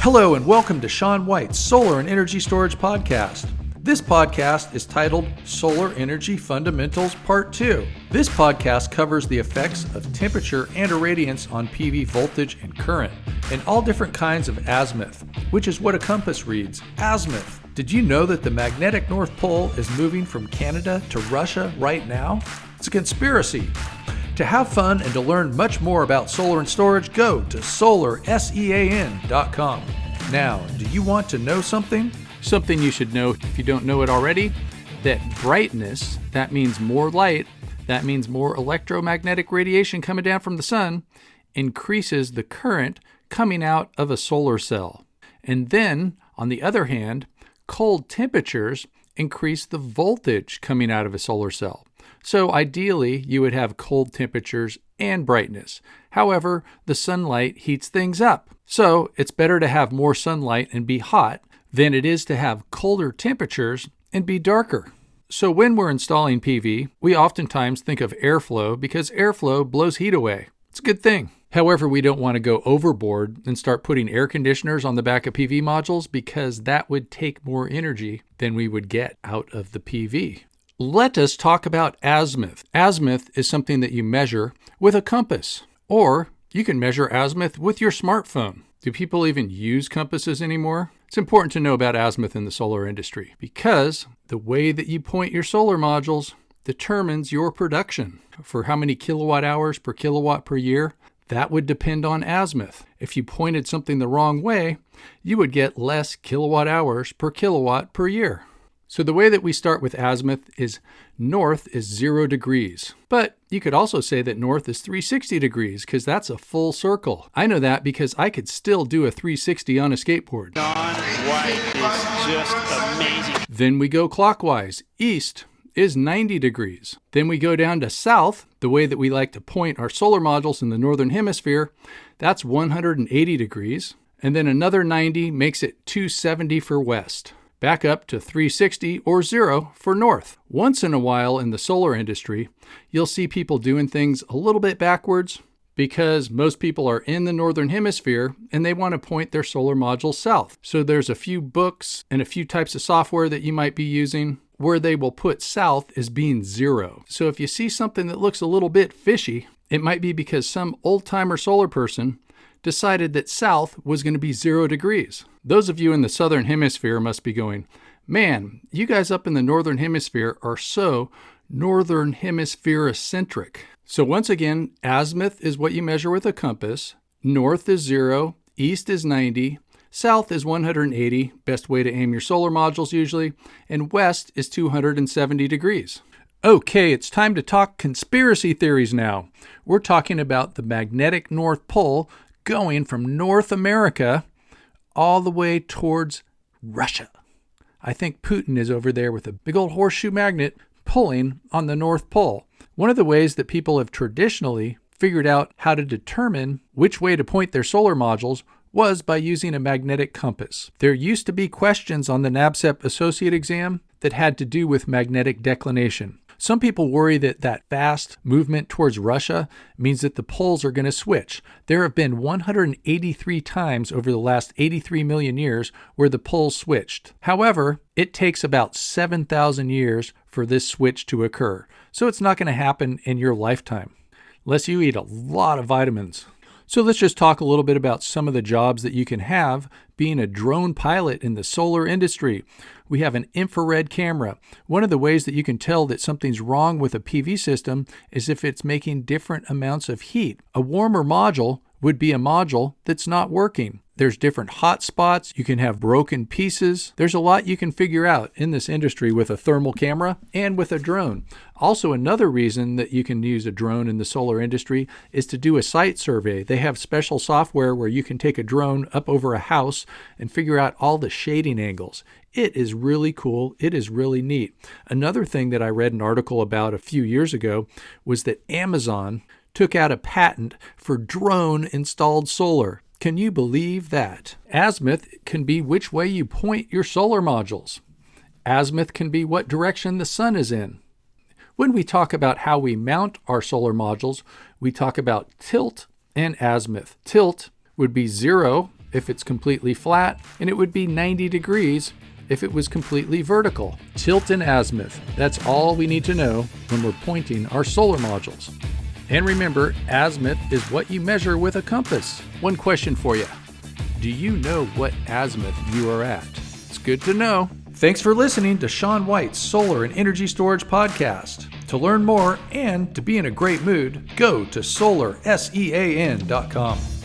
Hello and welcome to Sean White's Solar and Energy Storage Podcast. This podcast is titled Solar Energy Fundamentals Part 2. This podcast covers the effects of temperature and irradiance on PV voltage and current, and all different kinds of azimuth, which is what a compass reads, azimuth. Did you know that the magnetic North Pole is moving from Canada to Russia right now? It's a conspiracy. To have fun and to learn much more about solar and storage, go to solarsean.com. Now, do you want to know something? Something you should know if you don't know it already, that brightness, that means more light, that means more electromagnetic radiation coming down from the sun, increases the current coming out of a solar cell. And then, on the other hand, cold temperatures increase the voltage coming out of a solar cell. So ideally, you would have cold temperatures and brightness. However, the sunlight heats things up. So it's better to have more sunlight and be hot than it is to have colder temperatures and be darker. So when we're installing PV, we oftentimes think of airflow because airflow blows heat away. It's a good thing. However, we don't want to go overboard and start putting air conditioners on the back of PV modules because that would take more energy than we would get out of the PV. Let us talk about azimuth. Azimuth is something that you measure with a compass, or you can measure azimuth with your smartphone. Do people even use compasses anymore? It's important to know about azimuth in the solar industry because the way that you point your solar modules determines your production. For how many kilowatt hours per kilowatt per year, that would depend on azimuth. If you pointed something the wrong way, you would get less kilowatt hours per kilowatt per year. So the way that we start with azimuth is north is 0 degrees. But you could also say that north is 360 degrees because that's a full circle. I know that because I could still do a 360 on a skateboard. Sean White is just amazing. Then we go clockwise. East is 90 degrees. Then we go down to south, the way that we like to point our solar modules in the northern hemisphere. That's 180 degrees. And then another 90 makes it 270 for west. Back up to 360 or 0 for north. Once in a while in the solar industry, you'll see people doing things a little bit backwards because most people are in the northern hemisphere and they want to point their solar modules south. So there's a few books and a few types of software that you might be using where they will put south as being 0. So if you see something that looks a little bit fishy, it might be because some old-timer solar person decided that south was going to be 0 degrees. Those of you in the southern hemisphere must be going, man, you guys up in the northern hemisphere are so northern hemisphere-centric. So once again, azimuth is what you measure with a compass. North is 0, east is 90, south is 180, best way to aim your solar modules usually, and west is 270 degrees. Okay, it's time to talk conspiracy theories now. We're talking about the magnetic North Pole going from North America all the way towards Russia. I think Putin is over there with a big old horseshoe magnet pulling on the North Pole. One of the ways that people have traditionally figured out how to determine which way to point their solar modules was by using a magnetic compass. There used to be questions on the NABCEP associate exam that had to do with magnetic declination. Some people worry that that fast movement towards Russia means that the poles are going to switch. There have been 183 times over the last 83 million years where the poles switched. However, it takes about 7,000 years for this switch to occur. So it's not going to happen in your lifetime, unless you eat a lot of vitamins. So let's just talk a little bit about some of the jobs that you can have being a drone pilot in the solar industry. We have an infrared camera. One of the ways that you can tell that something's wrong with a PV system is if it's making different amounts of heat. A warmer module would be a module that's not working. There's different hot spots. You can have broken pieces. There's a lot you can figure out in this industry with a thermal camera and with a drone. Also, another reason that you can use a drone in the solar industry is to do a site survey. They have special software where you can take a drone up over a house and figure out all the shading angles. It is really cool. It is really neat. Another thing that I read an article about a few years ago was that Amazon took out a patent for drone installed solar. Can you believe that? Azimuth can be which way you point your solar modules. Azimuth can be what direction the sun is in. When we talk about how we mount our solar modules, we talk about tilt and azimuth. Tilt would be 0 if it's completely flat, and it would be 90 degrees if it was completely vertical. Tilt and azimuth, that's all we need to know when we're pointing our solar modules. And remember, azimuth is what you measure with a compass. One question for you. Do you know what azimuth you are at? It's good to know. Thanks for listening to Sean White's Solar and Energy Storage Podcast. To learn more and to be in a great mood, go to solarsean.com.